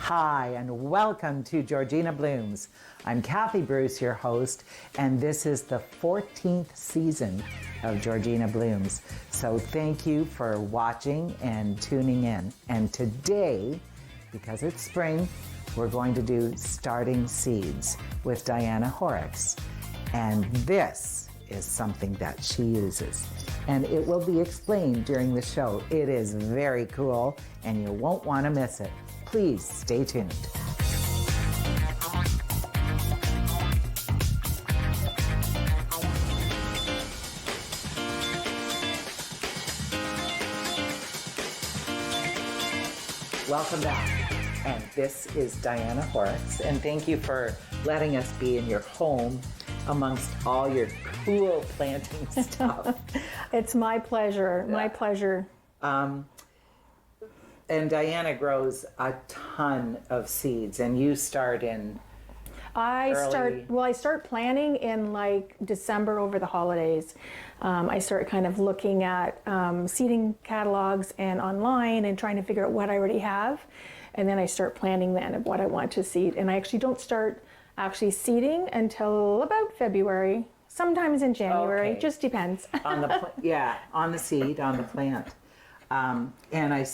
Hi, and welcome to Georgina Blooms. I'm Kathy Bruce, your host, and this is the 14th season of Georgina Blooms. So thank you for watching and tuning in. And today, because it's spring, we're going to do starting seeds with Diana Horrex. And this is something that she uses. And it will be explained during the show. It is very cool, and you won't want to miss it. Please stay tuned. Welcome back. And this is Diana Horrex. And thank you for letting us be in your home amongst all your cool planting stuff. It's my pleasure. My pleasure. And Diana grows a ton of seeds, and you start in I start planting in like December over the holidays. I start kind of looking at seeding catalogs and online and trying to figure out what I already have. And then I start planning then of what I want to seed. And I actually don't start seeding until about February, sometimes in January. Okay. Just depends. on the seed, on the plant. And I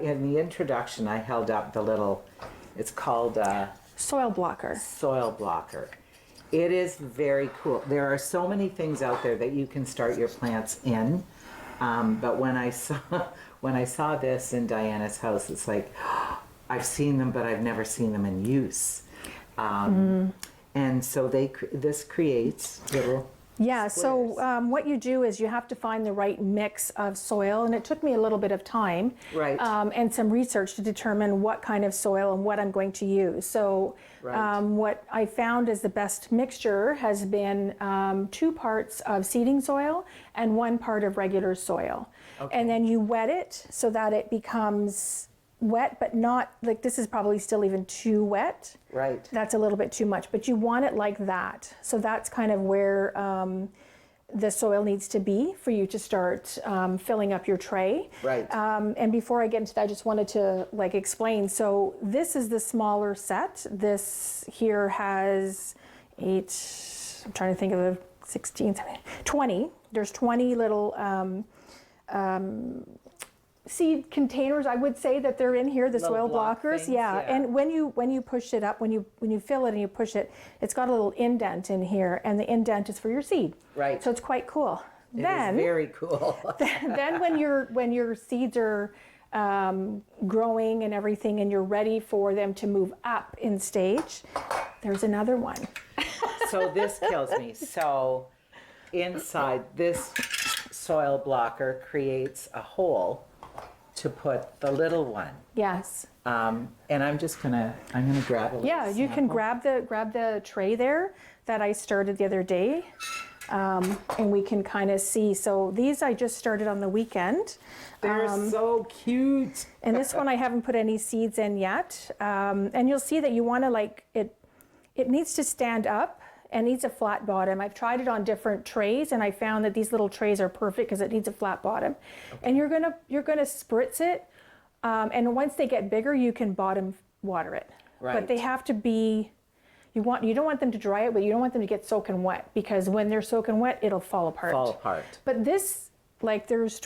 in the introduction, I held up the little, it's called Soil blocker. Soil blocker. It is very cool. There are so many things out there that you can start your plants in. But when I saw this in Diana's house, it's like, I've seen them, but I've never seen them in use. And so this creates little Yeah, squares. so what you do is you have to find the right mix of soil, and it took me a little bit of time Right. And some research to determine what kind of soil and what I'm going to use. So Right. what I found is the best mixture has been 2 parts of seeding soil and 1 part of regular soil. Okay. And then you wet it so that it becomes wet, but not like this is probably still even too wet. Right. That's a little bit too much, but you want it like that. So that's kind of where the soil needs to be for you to start filling up your tray. Right. And before I get into that, I just wanted to explain. So this is the smaller set. This here has 8, I'm trying to think of the 16, 20. There's 20 little seed containers, I would say, that they're in here, the Little soil block blockers. things, yeah. yeah. And when you push it up, when you fill it and you push it, it's got a little indent in here, and the indent is for your seed. Right. So it's quite cool. It is very cool. Then when your seeds are growing and everything, and you're ready for them to move up in stage, there's another one. So this kills me. So inside this soil blocker creates a hole to put the little one. Yes. And I'm gonna grab a little Yeah, you can sample. grab the tray there that I started the other day, and we can kind of see. So these I just started on the weekend. They're so cute. And this one I haven't put any seeds in yet. And you'll see that you want to it needs to stand up and needs a flat bottom. I've tried it on different trays, and I found that these little trays are perfect because it needs a flat bottom. Okay. And you're gonna spritz it, and once they get bigger, you can bottom water it. Right. But they have to be. You don't want them to dry it, but you don't want them to get soaking wet, because when they're soaking wet, it'll fall apart. But this, there's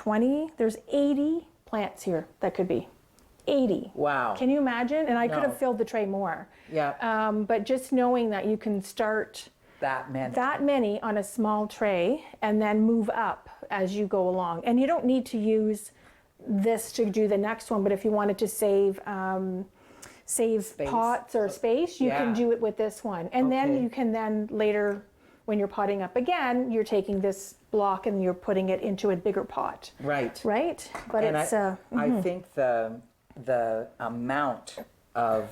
80 plants here that could be. 80. Wow. Can you imagine? And I could have filled the tray more. Yeah. But just knowing that you can start that many on a small tray and then move up as you go along. And you don't need to use this to do the next one, but if you wanted to save space. Pots or space, you can do it with this one. And then you can later, when you're potting up again, you're taking this block and you're putting it into a bigger pot. Right. Right? But and it's I think the amount of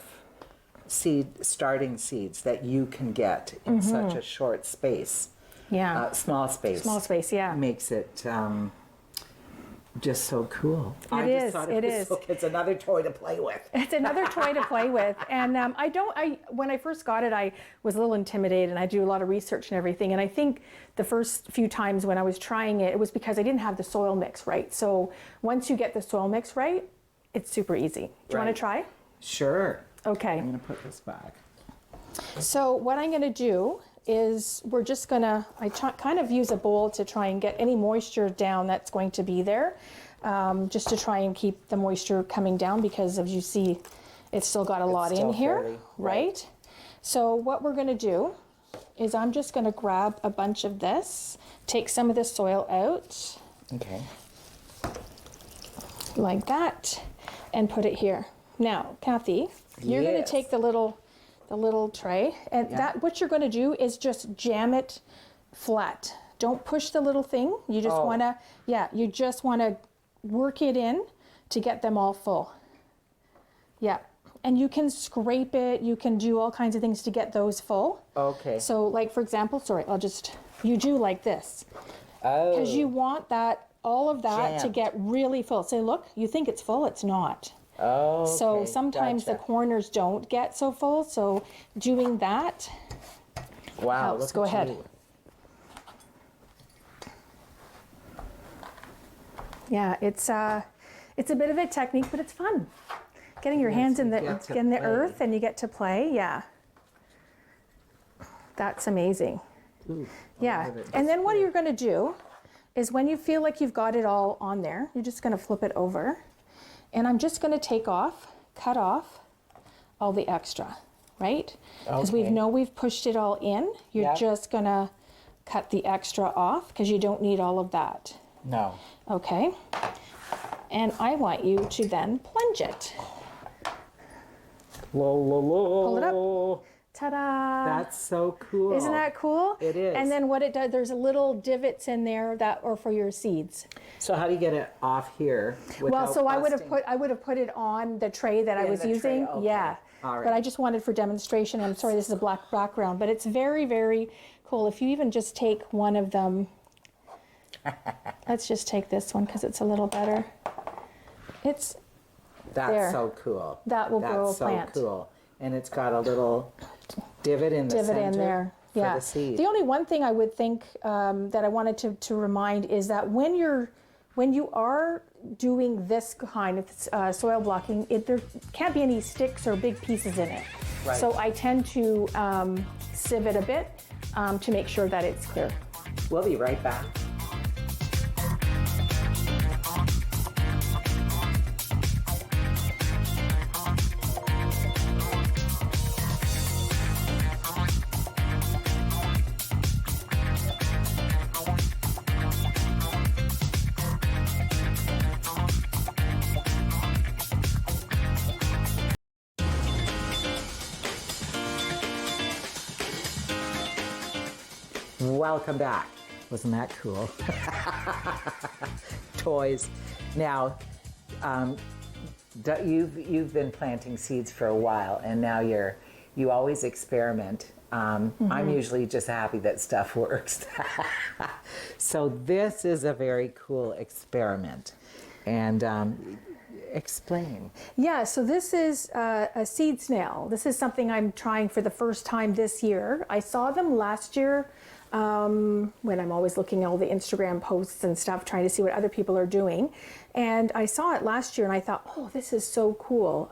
starting seeds that you can get in such a short space, small space, makes it just so cool. It's another toy to play with. It's another toy to play with. And when I first got it, I was a little intimidated, and I do a lot of research and everything. And I think the first few times when I was trying it, it was because I didn't have the soil mix right. So once you get the soil mix right, it's super easy. Do you want to try? Sure. Okay. I'm going to put this back. So what I'm going to do is we're just going to, kind of use a bowl to try and get any moisture down that's going to be there, just to try and keep the moisture coming down, because as you see, it's still got a lot in here, fairly, right? So what we're going to do is I'm just going to grab a bunch of this, take some of the soil out. Okay. Like that, and put it here. Now, Kathy, you're going to take the little tray, and that what you're going to do is just jam it flat. Don't push the little thing. You just want to, you just want to work it in to get them all full. Yeah. And you can scrape it, you can do all kinds of things to get those full. Okay. So like, for example, sorry, you do like this. Oh. Because you want all of that to get really full. Say, look, you think it's full, it's not. Oh, okay. So sometimes the corners don't get so full, so doing that helps. Go ahead. Yeah, it's a bit of a technique, but it's fun. Getting your hands in the earth and you get to play, yeah. That's amazing. Ooh, yeah, and then what you're going to do is when you feel like you've got it all on there, you're just going to flip it over. And I'm just going to cut off all the extra, right? Because we've pushed it all in. You're just going to cut the extra off because you don't need all of that. No. Okay. And I want you to then plunge it. Pull it up. Ta-da! That's so cool. Isn't that cool? It is. And then what it does, there's a little divots in there that are for your seeds. So how do you get it off here? Well, so I would have put it on the tray that I was using. Okay. Yeah. All right. But I just wanted for demonstration. I'm sorry, this is a black background, but it's very, very cool. If you even just take one of them, let's just take this one because it's a little better. That's there. So cool. That will grow a plant. That's so cool. And it's got a little divot in the center in there. Yeah. For the seed. The only one thing I would think that I wanted to remind is that when you are doing this kind of soil blocking, there can't be any sticks or big pieces in it. Right. So I tend to sieve it a bit to make sure that it's clear. We'll be right back. Welcome back. Wasn't that cool? Toys. Now, you've been planting seeds for a while, and now you always experiment. I'm usually just happy that stuff works. So this is a very cool experiment, and explain. Yeah, so this is a seed snail. This is something I'm trying for the first time this year. I saw them last year when I'm always looking at all the Instagram posts and stuff, trying to see what other people are doing. And I saw it last year and I thought, oh, this is so cool.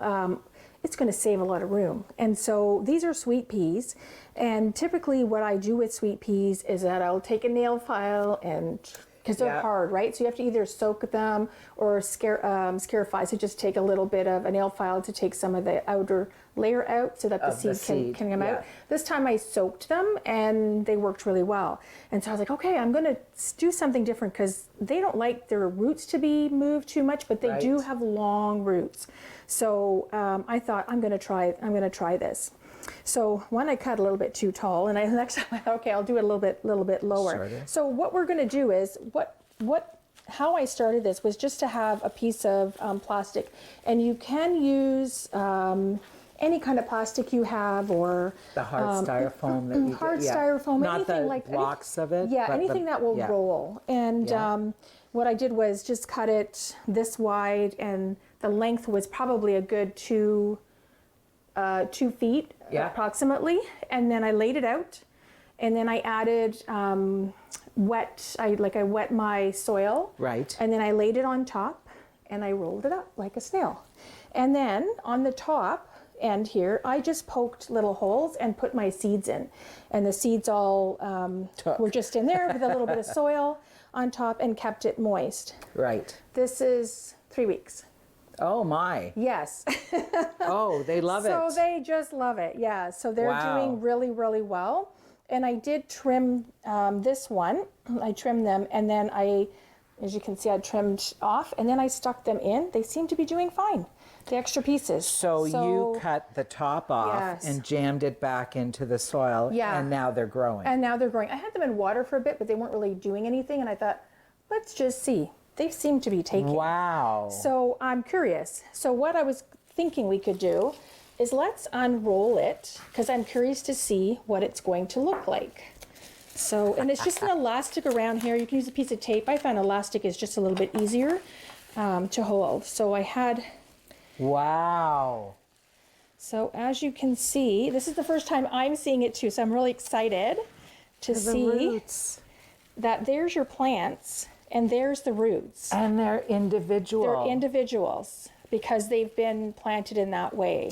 It's going to save a lot of room. And so these are sweet peas. And typically what I do with sweet peas is that I'll take a nail file and because they're hard, right? So you have to either soak them or scarify. So just take a little bit of a nail file to take some of the outer layer out so that the seed can come out. This time I soaked them and they worked really well. And so I was like, okay, I'm going to do something different because they don't like their roots to be moved too much, but they do have long roots. So I thought I'm going to try this. So one I cut a little bit too tall, and next time I thought, okay, I'll do it a little bit lower. Shorter. So what we're going to do is how I started this was just to have a piece of plastic, and you can use any kind of plastic you have, or the hard styrofoam that you styrofoam, not anything the like blocks of it. Yeah, anything that will roll. And what I did was just cut it this wide, and the length was probably a good 2 feet approximately, and then I laid it out, and then I added I wet my soil, and then I laid it on top and I rolled it up like a snail, and then on the top end here, I just poked little holes and put my seeds in. And the seeds all were just in there with a little bit of soil on top and kept it moist. Right. This is 3 weeks. Oh my. Yes. Oh, they love it. So they just love it. Yeah. So they're doing really, really well. And I did trim this one. I trimmed them, and then as you can see, I trimmed off, and then I stuck them in. They seem to be doing fine, the extra pieces. So you cut the top off and jammed it back into the soil, and now they're growing. And now they're growing. I had them in water for a bit, but they weren't really doing anything, and I thought, let's just see. They seem to be taking. Wow. So I'm curious. So what I was thinking we could do is let's unroll it, because I'm curious to see what it's going to look like. So, and it's just an elastic around here. You can use a piece of tape. I find elastic is just a little bit easier to hold. So I had... Wow. So as you can see, this is the first time I'm seeing it too, so I'm really excited to see that there's your plants and there's the roots. And they're individual. They're individuals because they've been planted in that way.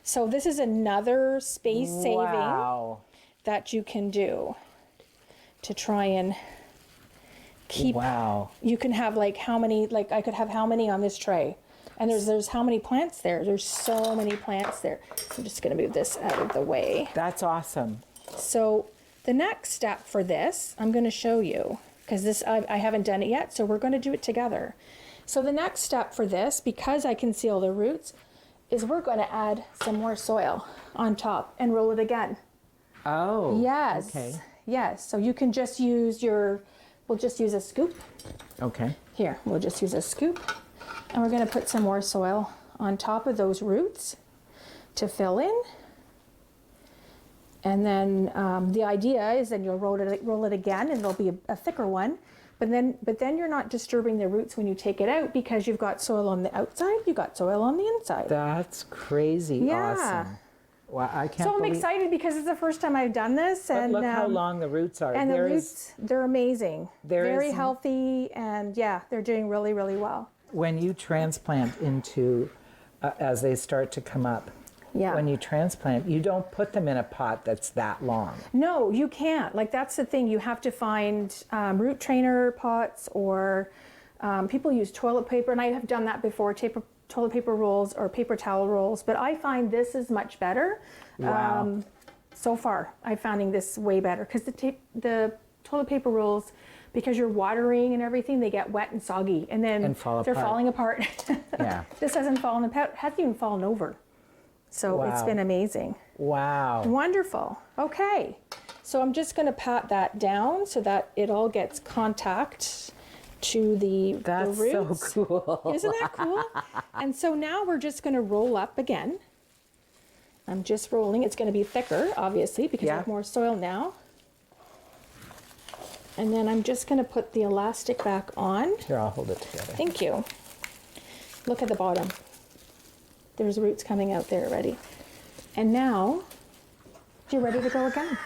So this is another space saving that you can do to try and keep. Wow. You can have like how many, like I could have how many on this tray? And there's how many plants there? There's so many plants there. I'm just gonna move this out of the way. That's awesome. So the next step for this, I'm gonna show you, because this, I haven't done it yet, so we're gonna do it together. So the next step for this, because I can see all the roots, is we're gonna add some more soil on top and roll it again. Oh. Yes. Okay. Yes, so you can just use we'll just use a scoop. Okay. Here, we'll just use a scoop. And we're going to put some more soil on top of those roots to fill in. And then the idea is then you'll roll it again, and it'll be a thicker one. But then you're not disturbing the roots when you take it out, because you've got soil on the outside, you've got soil on the inside. That's crazy awesome. Wow, I can't So I'm excited because it's the first time I've done this. But and look how long the roots are. And the roots, they're amazing. Very healthy, and yeah, they're doing really, really well. When you transplant into, as they start to come up, when you transplant, you don't put them in a pot that's that long. No, you can't. Like, that's the thing. You have to find root trainer pots, or people use toilet paper, and I have done that before, toilet paper rolls or paper towel rolls, but I find this is much better. Wow. So far, I'm finding this way better, because the toilet paper rolls, because you're watering and everything, they get wet and soggy, and then they're falling apart. Yeah. This hasn't fallen apart, hasn't even fallen over. So it's been amazing. Wow. Wonderful. Okay. So I'm just going to pat that down so that it all gets contact to the roots. That's so cool. Isn't that cool? And so now we're just going to roll up again. I'm just rolling. It's going to be thicker, obviously, because I have more soil now. And then I'm just going to put the elastic back on. Here, I'll hold it together. Thank you. Look at the bottom. There's roots coming out there already. And now you're ready to go again.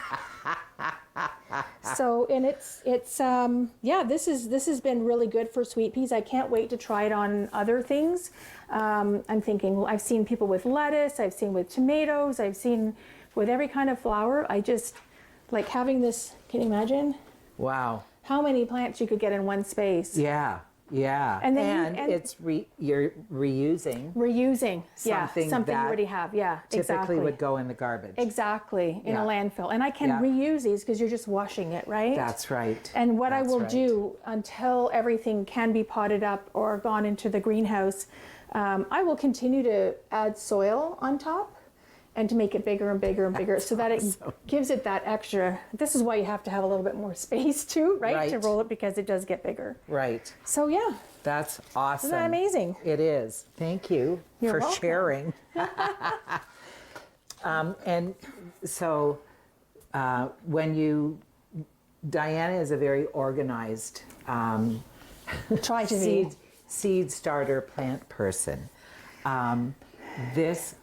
So, and it's this has been really good for sweet peas. I can't wait to try it on other things. I'm thinking, well, I've seen people with lettuce, I've seen with tomatoes, I've seen with every kind of flower. I just like having this. Can you imagine? Wow. How many plants you could get in one space? Yeah. Yeah. And then you're reusing. Reusing. Something something that you already have. Yeah, typically would go in the garbage. Exactly, in a landfill. And I can reuse these because you're just washing it, right? That's right. And what I will do until everything can be potted up or gone into the greenhouse, I will continue to add soil on top, and to make it bigger and bigger and bigger, so that it gives it that extra. This is why you have to have a little bit more space too, right? To roll it, because it does get bigger. Right. So yeah. That's awesome. Isn't that amazing? It is. Thank you for sharing. And so Diana is a very organized Try to be. seed starter plant person.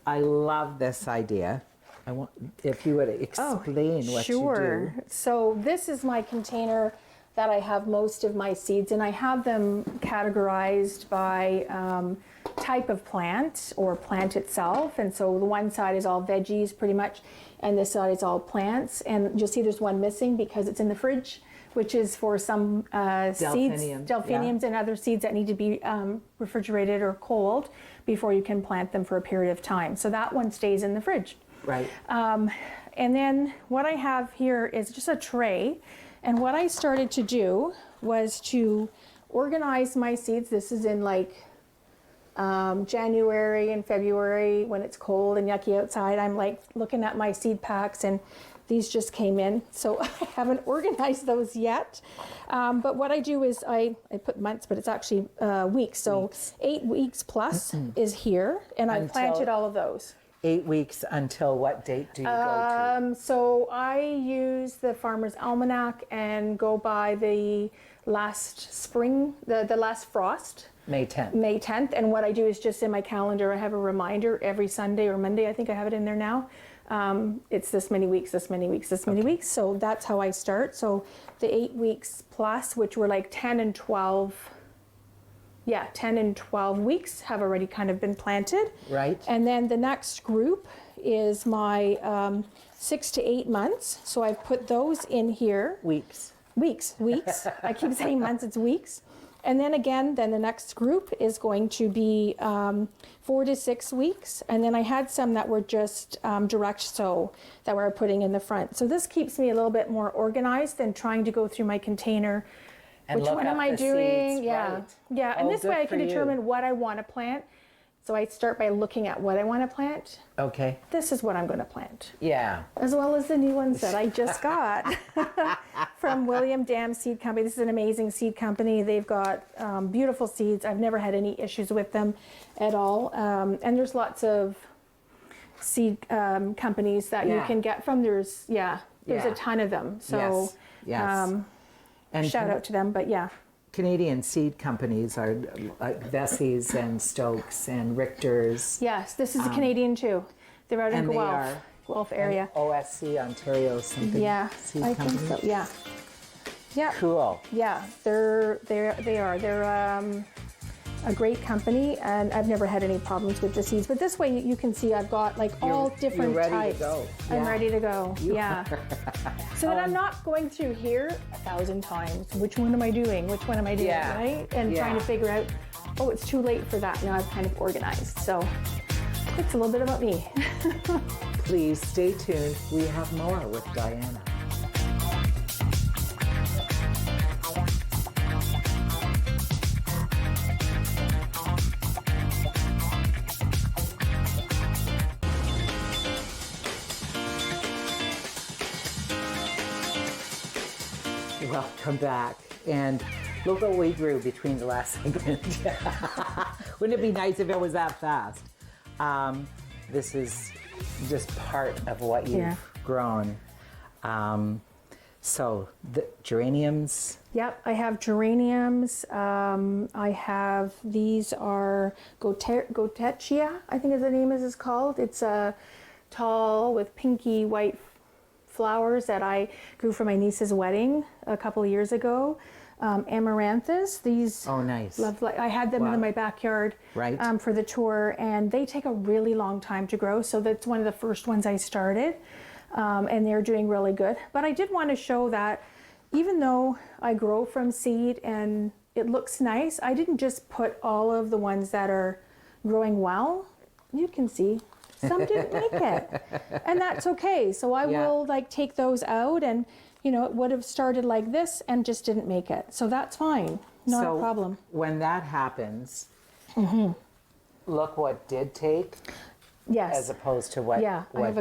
I love this idea. I want if you would explain what you do. So this is my container that I have most of my seeds, and I have them categorized by type of plant or plant itself. And so the one side is all veggies pretty much, and this side is all plants. And you'll see there's one missing because it's in the fridge, which is for some seeds, delphiniums, and other seeds that need to be refrigerated or cold before you can plant them for a period of time. So that one stays in the fridge. Right. And then what I have here is just a tray. And what I started to do was to organize my seeds. This is in like January and February when it's cold and yucky outside. I'm like looking at my seed packs, and these just came in. So I haven't organized those yet. But what I do is I put months, but it's actually weeks. So 8 weeks plus is here, and I planted all of those. 8 weeks until what date do you go to? So I use the Farmer's Almanac and go by the last spring, the last frost. May 10th. May 10th. And what I do is just in my calendar, I have a reminder every Sunday or Monday. I think I have it in there now. It's this many weeks, this many weeks, this many weeks. So that's how I start. So the 8 weeks plus, which were like 10 and 12. Yeah, 10 and 12 weeks have already kind of been planted. Right. And then the next group is my 6 to 8 months. So I've put those in here. Weeks. I keep saying months, it's weeks. And then again, then the next group is going to be 4 to 6 weeks. And then I had some that were just direct sow that we're putting in the front. So this keeps me a little bit more organized than trying to go through my container. And which one am I doing? Yeah. Right. Yeah. And this way I can determine you. what I want to plant. So I start by looking at what I want to plant. Okay. This is what I'm going to plant. Yeah. As well as the new ones that I just got from William Dam Seed Company. This is an amazing seed company. They've got beautiful seeds. I've never had any issues with them at all. And there's lots of seed companies that you can get from. There's a ton of them. So yes. And shout out to them, but yeah. Canadian seed companies are like Vessey's and Stokes and Richter's. Yes, this is a Canadian too. They're out in Guelph area. OSC, Ontario, something. Yeah, seed I company. think so. Yeah. Yeah. Cool. Yeah, they are. They're a great company, and I've never had any problems with the seeds. But this way you can see I've got like all different you're ready types. To go. I'm ready to go. Yeah. So So that I'm not going through here 1,000 times. Which one am I doing? Which one am I doing? Yeah. Right? And trying to figure out, oh, it's too late for that. Now I've kind of organized. So it's a little bit about me. Please stay tuned. We have more with Diana. Welcome back. And look what we grew between the last segment. Wouldn't it be nice if it was that fast? This is just part of what you've grown. So the geraniums. Yep, I have geraniums. I have, these are Gotechia, I think is the name is called. It's a tall with pinky white flowers that I grew for my niece's wedding a couple of years ago. Amaranthus, these. Oh, nice. I had them in my backyard for the tour, and they take a really long time to grow. So that's one of the first ones I started, and they're doing really good. But I did want to show that even though I grow from seed and it looks nice, I didn't just put all of the ones that are growing well. You can see. Some didn't make it, and that's okay. So I will like take those out, and it would have started like this and just didn't make it. So that's fine, not a problem. When that happens, look what did take, as opposed to what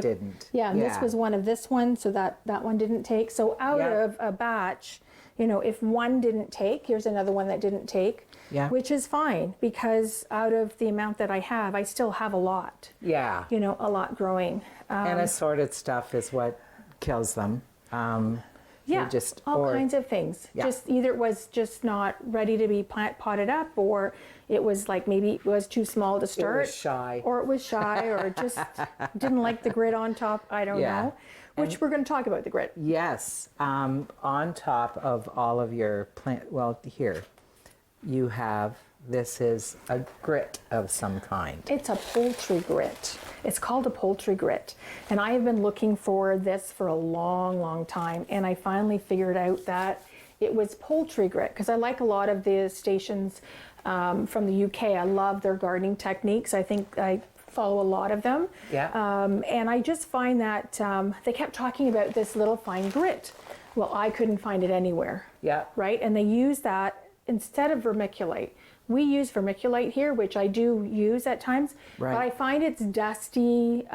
didn't. Yeah, and this was one of this one, so that one didn't take. So out of a batch, if one didn't take, here's another one that didn't take. Yeah. Which is fine, because out of the amount that I have, I still have a lot. Yeah. A lot growing. And assorted stuff is what kills them. Yeah, just all kinds of things. Yeah. Just either it was just not ready to be potted up, or it was like maybe it was too small to start. It was shy. Or it was shy, or just didn't like the grit on top. I don't know. Which we're going to talk about the grit. Yes, on top of all of your plant, well, here, you have, this is a grit of some kind. It's a poultry grit. It's called a poultry grit. And I have been looking for this for a long, long time. And I finally figured out that it was poultry grit, because I like a lot of the stations from the UK. I love their gardening techniques. I think I follow a lot of them. Yeah. And I just find that they kept talking about this little fine grit. Well, I couldn't find it anywhere. Yeah. Right? And they use that instead of vermiculite. We use vermiculite here, which I do use at times, right. But I find it's dusty.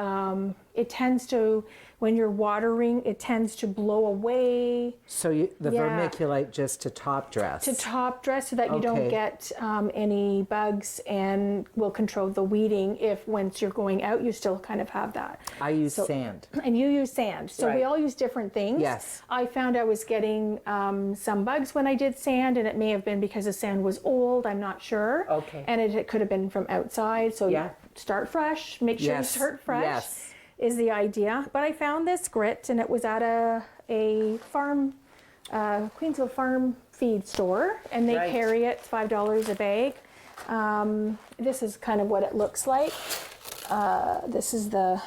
It tends to, when you're watering, it tends to blow away. So the vermiculite just to top dress? To top dress, so that you don't get any bugs, and will control the weeding if once you're going out, you still kind of have that. I use sand. And you use sand. So we all use different things. Yes. I found I was getting some bugs when I did sand, and it may have been because the sand was old. I'm not sure. Okay. And it could have been from outside. So start fresh. Make sure you start fresh. Yes. Is the idea. But I found this grit, and it was at a farm, Queensville farm feed store, and they carry it $5 a bag. This is kind of what it looks like. This is the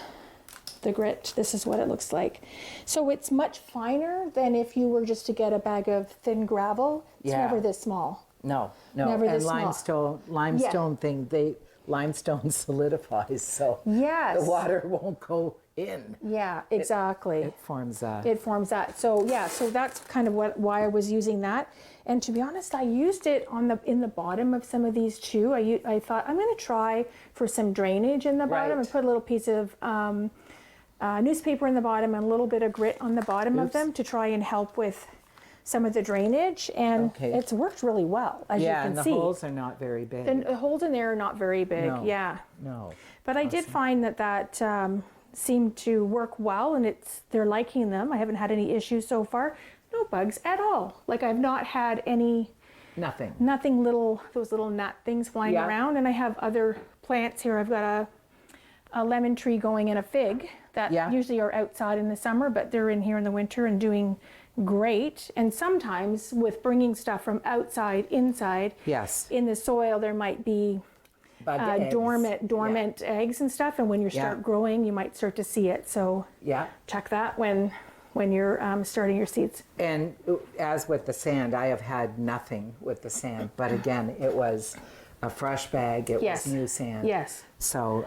grit. This is what it looks like. So it's much finer than if you were just to get a bag of thin gravel. It's never this small. No. Never and this small. limestone thing, limestone solidifies, so the water won't go in. Yeah, exactly. It forms that. It forms that. So so that's kind of why I was using that. And to be honest, I used it in the bottom of some of these too. I thought I'm going to try for some drainage in the bottom, and put a little piece of newspaper in the bottom and a little bit of grit on the bottom of them to try and help with some of the drainage, and it's worked really well, as you can see. Yeah, and the holes are not very big. The holes in there are not very big, No. But I did find that seemed to work well, and they're liking them. I haven't had any issues so far. No bugs at all. Like, I've not had any... Nothing. Those little gnat things flying around, and I have other plants here. I've got a lemon tree going and a fig that usually are outside in the summer, but they're in here in the winter and doing great. And sometimes with bringing stuff from outside inside in the soil, there might be dormant eggs and stuff, and when you start growing, you might start to see it. So check that when you're starting your seeds. And as with the sand, I have had nothing with the sand, but again, it was a fresh bag. It was new sand. Yes. So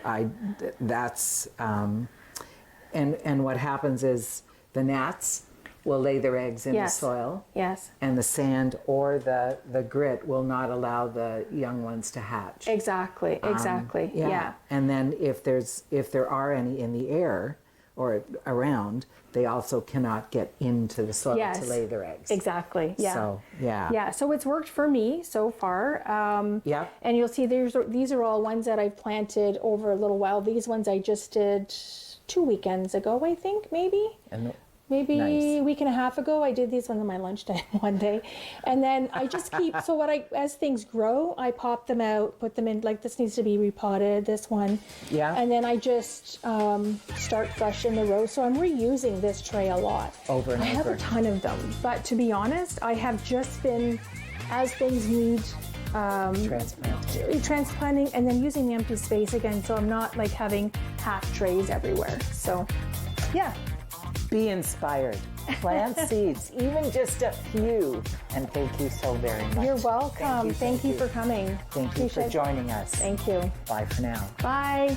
that's and what happens is the gnats will lay their eggs in the soil. Yes. And the sand or the grit will not allow the young ones to hatch. Exactly. Yeah. And then if there are any in the air or around, they also cannot get into the soil to lay their eggs. Exactly. Yeah. So so it's worked for me so far. And you'll see these are all ones that I've planted over a little while. These ones I just did 2 weekends ago, I think, maybe. Maybe a week and a half ago. I did these ones on my lunchtime one day. And then I just keep, as things grow, I pop them out, put them in, like this needs to be repotted, this one. Yeah. And then I just start fresh in the row. So I'm reusing this tray a lot. Over and over. I have a ton of them. But to be honest, I have just been, as things need transplanting and then using the empty space again. So I'm not like having half trays everywhere. So yeah. Be inspired. Plant seeds, even just a few. And thank you so very much. You're welcome. Thank you for coming. Thank you for joining us. Thank you. Bye for now. Bye.